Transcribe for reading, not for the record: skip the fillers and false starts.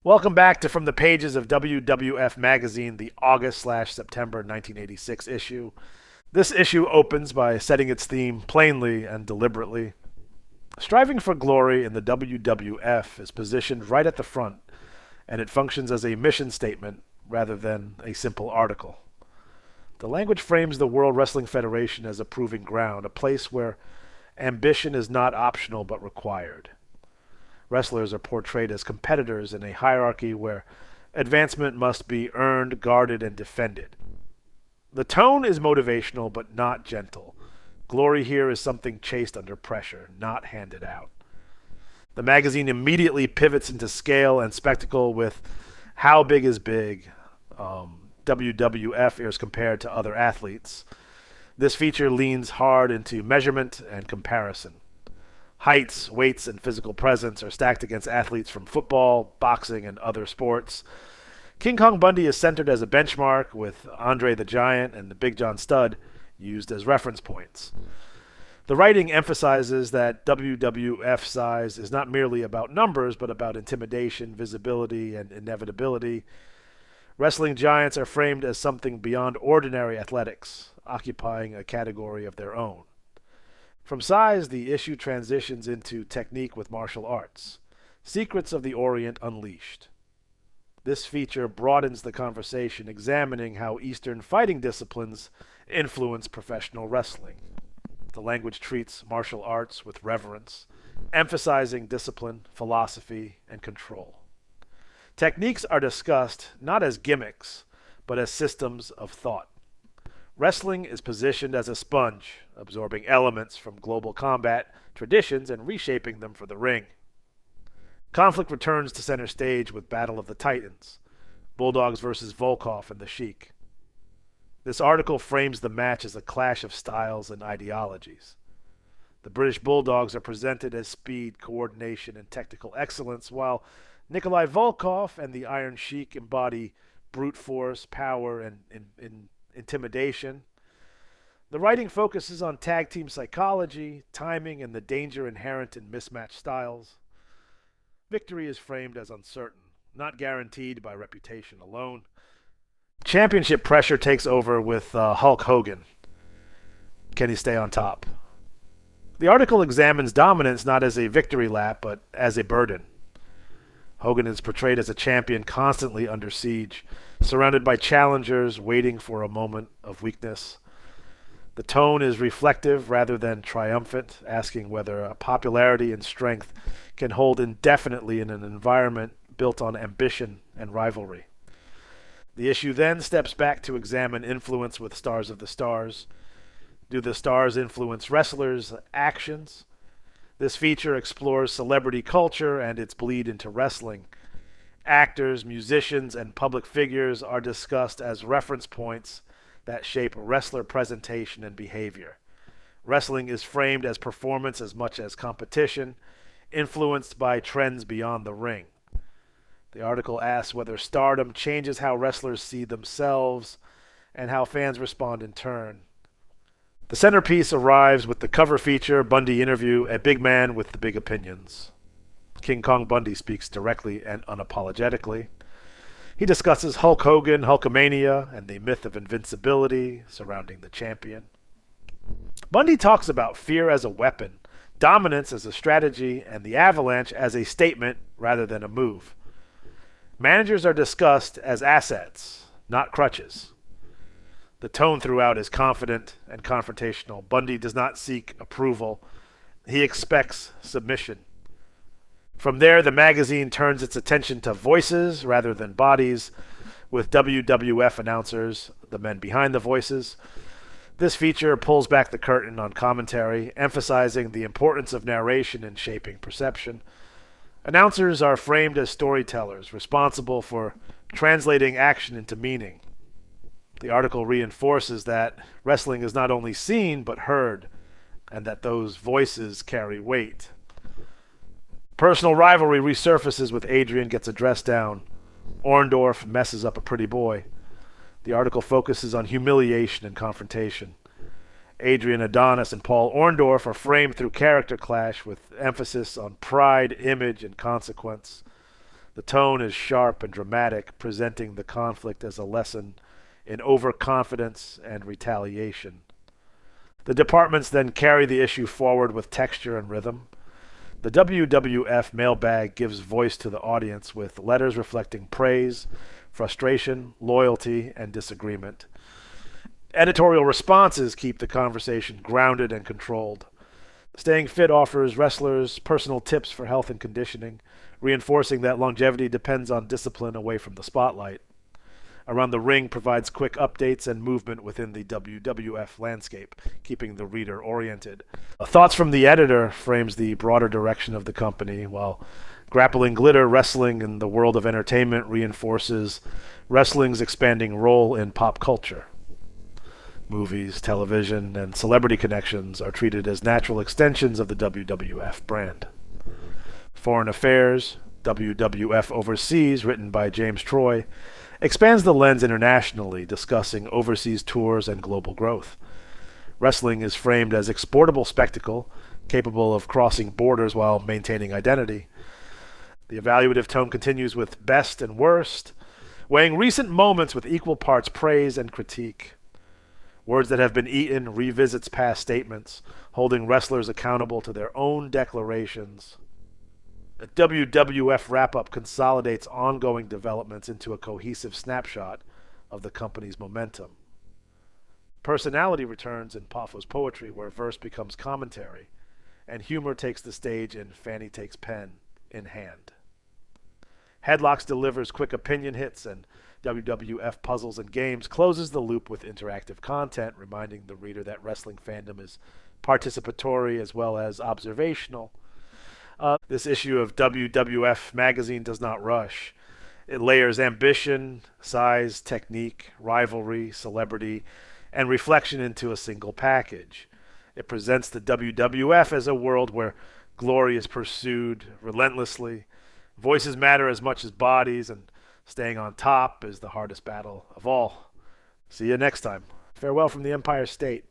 Welcome back to From the Pages of WWF Magazine, the August/September 1986 issue. This issue opens by setting its theme plainly and deliberately. Striving for glory in the WWF is positioned right at the front, and it functions as a mission statement rather than a simple article. The language frames the World Wrestling Federation as a proving ground, a place where ambition is not optional but required. Wrestlers are portrayed as competitors in a hierarchy where advancement must be earned, guarded, and defended. The tone is motivational but not gentle. Glory here is something chased under pressure, not handed out. The magazine immediately pivots into scale and spectacle with How Big is Big, WWF is compared to other athletes. This feature leans hard into measurement and comparison. Heights, weights, and physical presence are stacked against athletes from football, boxing, and other sports. King Kong Bundy is centered as a benchmark, with Andre the Giant and the Big John Studd used as reference points. The writing emphasizes that WWF size is not merely about numbers, but about intimidation, visibility, and inevitability. Wrestling giants are framed as something beyond ordinary athletics, occupying a category of their own. From size, the issue transitions into technique with martial arts. Secrets of the Orient Unleashed. This feature broadens the conversation, examining how Eastern fighting disciplines influence professional wrestling. The language treats martial arts with reverence, emphasizing discipline, philosophy, and control. Techniques are discussed not as gimmicks, but as systems of thought. Wrestling is positioned as a sponge, absorbing elements from global combat traditions and reshaping them for the ring. Conflict returns to center stage with Battle of the Titans, Bulldogs versus Volkoff and the Sheik. This article frames the match as a clash of styles and ideologies. The British Bulldogs are presented as speed, coordination, and technical excellence, while Nikolai Volkoff and the Iron Sheik embody brute force, power, and intimidation. The writing focuses on tag team psychology, timing, and the danger inherent in mismatched styles. Victory is framed as uncertain, not guaranteed by reputation alone. Championship pressure takes over with Hulk Hogan. Can he stay on top? The article examines dominance not as a victory lap, but as a burden. Hogan is portrayed as a champion constantly under siege, surrounded by challengers waiting for a moment of weakness. The tone is reflective rather than triumphant, asking whether popularity and strength can hold indefinitely in an environment built on ambition and rivalry. The issue then steps back to examine influence with Stars of the Stars. Do the stars influence wrestlers' actions? This feature explores celebrity culture and its bleed into wrestling. Actors, musicians, and public figures are discussed as reference points that shape wrestler presentation and behavior. Wrestling is framed as performance as much as competition, influenced by trends beyond the ring. The article asks whether stardom changes how wrestlers see themselves and how fans respond in turn. The centerpiece arrives with the cover feature, Bundy interview, a big man with the big opinions. King Kong Bundy speaks directly and unapologetically. He discusses Hulk Hogan, Hulkamania, and the myth of invincibility surrounding the champion. Bundy talks about fear as a weapon, dominance as a strategy, and the avalanche as a statement rather than a move. Managers are discussed as assets, not crutches. The tone throughout is confident and confrontational. Bundy does not seek approval. He expects submission. From there, the magazine turns its attention to voices rather than bodies, with WWF announcers, the men behind the voices. This feature pulls back the curtain on commentary, emphasizing the importance of narration in shaping perception. Announcers are framed as storytellers, responsible for translating action into meaning. The article reinforces that wrestling is not only seen but heard, and that those voices carry weight. Personal rivalry resurfaces with Adrian gets a dress down. Orndorff messes up a pretty boy. The article focuses on humiliation and confrontation. Adrian Adonis and Paul Orndorff are framed through character clash with emphasis on pride, image, and consequence. The tone is sharp and dramatic, presenting the conflict as a lesson in overconfidence and retaliation. The departments then carry the issue forward with texture and rhythm. The WWF mailbag gives voice to the audience with letters reflecting praise, frustration, loyalty, and disagreement. Editorial responses keep the conversation grounded and controlled. Staying Fit offers wrestlers personal tips for health and conditioning, reinforcing that longevity depends on discipline away from the spotlight. Around the Ring provides quick updates and movement within the WWF landscape, keeping the reader oriented. Thoughts from the editor frames the broader direction of the company, while Grappling Glitter Wrestling in the World of Entertainment reinforces wrestling's expanding role in pop culture. Movies, television, and celebrity connections are treated as natural extensions of the WWF brand. Foreign Affairs, WWF Overseas, written by James Troy, expands the lens internationally, discussing overseas tours and global growth. Wrestling is framed as exportable spectacle, capable of crossing borders while maintaining identity. The evaluative tone continues with best and worst, weighing recent moments with equal parts praise and critique. Words That Have Been Eaten revisits past statements, holding wrestlers accountable to their own declarations. The WWF wrap-up consolidates ongoing developments into a cohesive snapshot of the company's momentum. Personality returns in Poffo's poetry, where verse becomes commentary, and humor takes the stage in Fanny Takes Pen in Hand. Headlocks delivers quick opinion hits, and WWF Puzzles and Games closes the loop with interactive content, reminding the reader that wrestling fandom is participatory as well as observational. This issue of WWF Magazine does not rush. It layers ambition, size, technique, rivalry, celebrity, and reflection into a single package. It presents the WWF as a world where glory is pursued relentlessly, voices matter as much as bodies, and staying on top is the hardest battle of all. See you next time. Farewell from the Empire State.